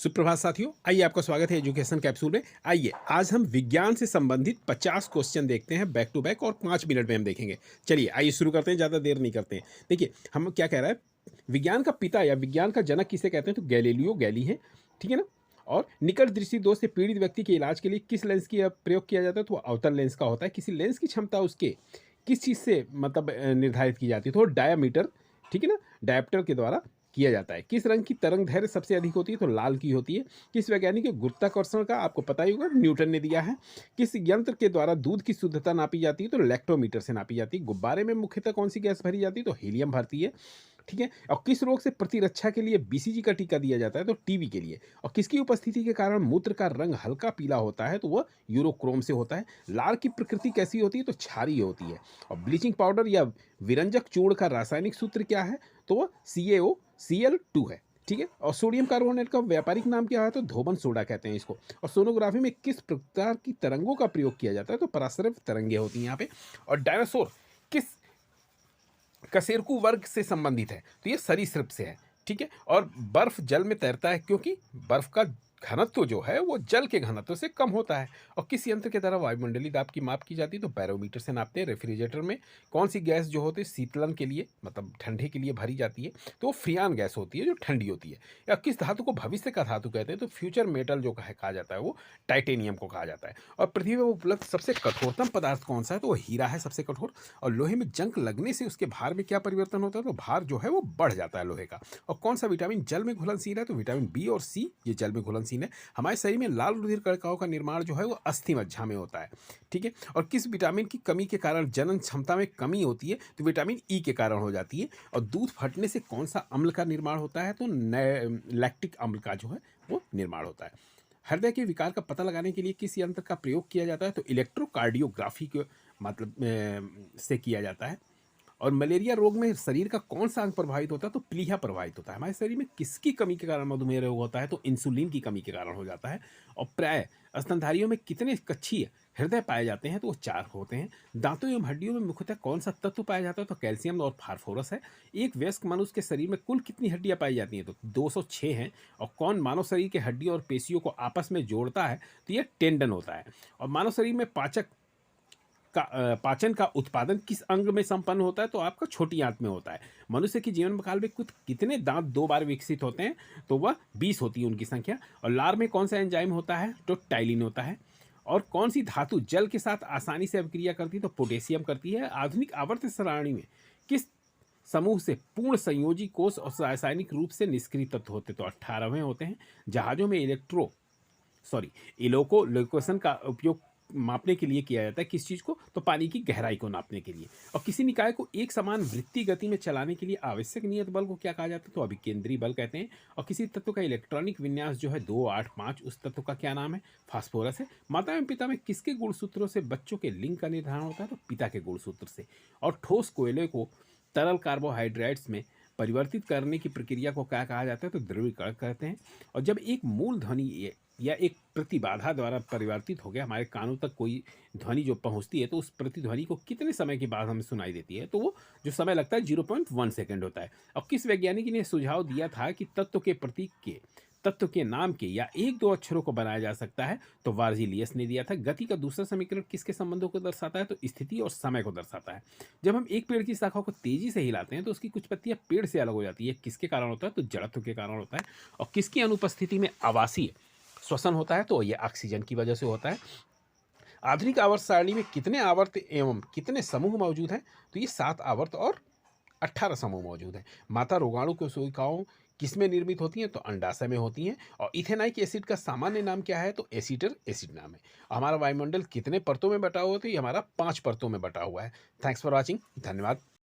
सुप्रभात साथियों, आइए आपका स्वागत है एजुकेशन कैप्सूल में। आइए आज हम विज्ञान से संबंधित 50 क्वेश्चन देखते हैं बैक टू बैक और 5 मिनट में हम देखेंगे। चलिए आइए शुरू करते हैं, ज़्यादा देर नहीं करते हैं। देखिए हम क्या कह रहा है, विज्ञान का पिता या विज्ञान का जनक किसे कहते हैं, तो गैलीलियो गैली है, ठीक है ना। और निकट दृष्टि दोष से पीड़ित व्यक्ति के इलाज के लिए किस लेंस की प्रयोग किया जाता है, तो वो अवतल लेंस का होता है। किसी लेंस की क्षमता उसके किस चीज़ से मतलब निर्धारित की जाती है, तो डायामीटर, ठीक है ना, डायप्टर के द्वारा किया जाता है। किस रंग की तरंग दैर्घ्य सबसे अधिक होती है, तो लाल की होती है। किस वैज्ञानिक के गुरुत्वाकर्षण का आपको पता ही होगा, न्यूटन ने दिया है। किस यंत्र के द्वारा दूध की शुद्धता नापी जाती है, तो लैक्टोमीटर से नापी जाती है। गुब्बारे में मुख्यतः कौन सी गैस भरी जाती है, तो हीलियम भरती है, ठीक है। और किस रोग से प्रतिरक्षा के लिए बीसीजी का टीका दिया जाता है, तो टीबी के लिए। और किसकी उपस्थिति के कारण मूत्र का रंग हल्का पीला होता है, तो वह यूरोक्रोम से होता है। लार की प्रकृति कैसी होती है, तो क्षारीय होती है। और ब्लीचिंग पाउडर या विरंजक चूर्ण का रासायनिक सूत्र क्या है, तो वह CaOCl2 है, ठीक है। और सोडियम कार्बोनेट का व्यापारिक नाम क्या है, तो धोबन सोडा कहते हैं इसको। और सोनोग्राफी में किस प्रकार की तरंगों का प्रयोग किया जाता है, तो पराश्रय तरंगे होती हैं यहाँ पे। और डायनासोर किस कशेरुकी वर्ग से संबंधित है, तो ये सरीसृप से है, ठीक है। और बर्फ जल में तैरता है क्योंकि बर्फ का घनत्व जो है वो जल के घनत्व से कम होता है। और किस यंत्र के द्वारा वायुमंडलीय दाब की माप की जाती है, तो बैरोमीटर से नापते हैं। रेफ्रिजरेटर में कौन सी गैस जो होती है शीतलन के लिए मतलब ठंडे के लिए भरी जाती है, तो वो फ्रियान गैस होती है जो ठंडी होती है। या किस धातु को भविष्य का धातु कहते हैं, तो फ्यूचर मेटल जो कहा जाता है वो टाइटेनियम को कहा जाता है। और पृथ्वी में उपलब्ध सबसे कठोरतम पदार्थ कौन सा है, तो वो हीरा है सबसे कठोर। और लोहे में जंग लगने से उसके भार में क्या परिवर्तन होता है, तो भार जो है वो बढ़ जाता है लोहे का। और कौन सा विटामिन जल में घुलनशील है, तो विटामिन बी और सी ये जल में घुलनशील है। हमारे शरीर में लाल रुधिर कणिकाओं का निर्माण जो है वो अस्थि मज्जा में होता है, ठीक है। और किस विटामिन की कमी के कारण जनन क्षमता में कमी होती है, तो विटामिन ई के कारण हो जाती है। और दूध फटने से कौन सा अम्ल का निर्माण होता है, तो लैक्टिक अम्ल का जो है वो निर्माण होता है। हृदय के विकार का पता लगाने के लिए किस यंत्र का प्रयोग किया जाता है, तो इलेक्ट्रोकार्डियोग्राफी के मतलब से किया जाता है। और मलेरिया रोग में शरीर का कौन सा अंग प्रभावित होता है, तो प्लीहा प्रभावित होता है। हमारे शरीर में किसकी कमी के कारण मधुमेह रोग होता है, तो इंसुलिन की कमी के कारण हो जाता है। और प्राय स्तनधारियों में कितने कक्षीय हृदय पाए जाते हैं, तो वो 4 होते हैं। दांतों एवं हड्डियों में मुख्यतः कौन सा तत्व पाया जाता है, तो कैल्शियम और फास्फोरस है। एक वयस्क मनुष्य के शरीर में कुल कितनी हड्डियां पाई जाती हैं, तो 206 हैं। और कौन मानव शरीर के हड्डियों और पेशियों को आपस में जोड़ता है, तो ये टेंडन होता है। और मानव शरीर में पाचन का उत्पादन किस अंग में संपन्न होता है, तो आपका छोटी आंत में होता है। मनुष्य के जीवन काल में कुछ कितने दांत 2 बार विकसित होते हैं, तो वह 20 होती है उनकी संख्या। और लार में कौन सा एंजाइम होता है, तो टाइलिन होता है। और कौन सी धातु जल के साथ आसानी से अभिक्रिया करती है, तो पोटेशियम करती है। आधुनिक आवर्त सारणी में किस समूह से पूर्ण संयोजी कोष और रासायनिक रूप से निष्क्रिय तत्व होते हैं, तो 18वें होते हैं। जहाजों में इलोको लोकेशन का उपयोग मापने के लिए किया जाता है, किस चीज़ को, तो पानी की गहराई को नापने के लिए। और किसी निकाय को एक समान वृत्तीय गति में चलाने के लिए आवश्यक नियत बल को क्या कहा जाता है, तो अभिकेंद्री बल कहते हैं। और किसी तत्व का इलेक्ट्रॉनिक विन्यास जो है 2 8 5, उस तत्व का क्या नाम है, फास्फोरस है। माता एवं पिता में किसके गुणसूत्रों से बच्चों के लिंग का निर्धारण होता है, तो पिता के गुणसूत्र से। और ठोस कोयले को तरल कार्बोहाइड्रेट्स में परिवर्तित करने की प्रक्रिया को क्या कहा जाता है, तो द्रवीकरण कहते हैं। और जब एक मूल ध्वनि या एक प्रतिबाधा द्वारा परिवर्तित हो गया हमारे कानों तक कोई ध्वनि जो पहुंचती है, तो उस प्रतिध्वनि को कितने समय के बाद हमें सुनाई देती है, तो वो जो समय लगता है 0.1 सेकंड होता है। और किस वैज्ञानिक ने सुझाव दिया था कि तत्व के नाम के या 1-2 अक्षरों को बनाया जा सकता है, तो वार्जिलियस ने दिया था। गति का दूसरा समीकरण किसके संबंधों को दर्शाता है, तो स्थिति और समय को दर्शाता है। जब हम एक पेड़ की शाखाओं को तेजी से हिलाते हैं, तो उसकी कुछ पत्तियां पेड़ से अलग हो जाती है, किसके कारण होता है, तो जड़त्व के कारण होता है। और किसकी अनुपस्थिति में आवासीय श्वसन होता है, तो ये ऑक्सीजन की वजह से होता है। आधुनिक आवर्त सारणी में कितने आवर्त एवं कितने समूह मौजूद हैं, तो ये 7 आवर्त और 18 समूह मौजूद हैं। माता रोगाणु कोशिकाओं किसमें निर्मित होती हैं, तो अंडाशय में होती हैं। और इथेनाइक एसिड का सामान्य नाम क्या है, तो एसीटर एसिड नाम है। हमारा वायुमंडल कितने परतों में बटा हुआ है, तो ये हमारा 5 परतों में बटा हुआ है। थैंक्स फॉर वॉचिंग, धन्यवाद।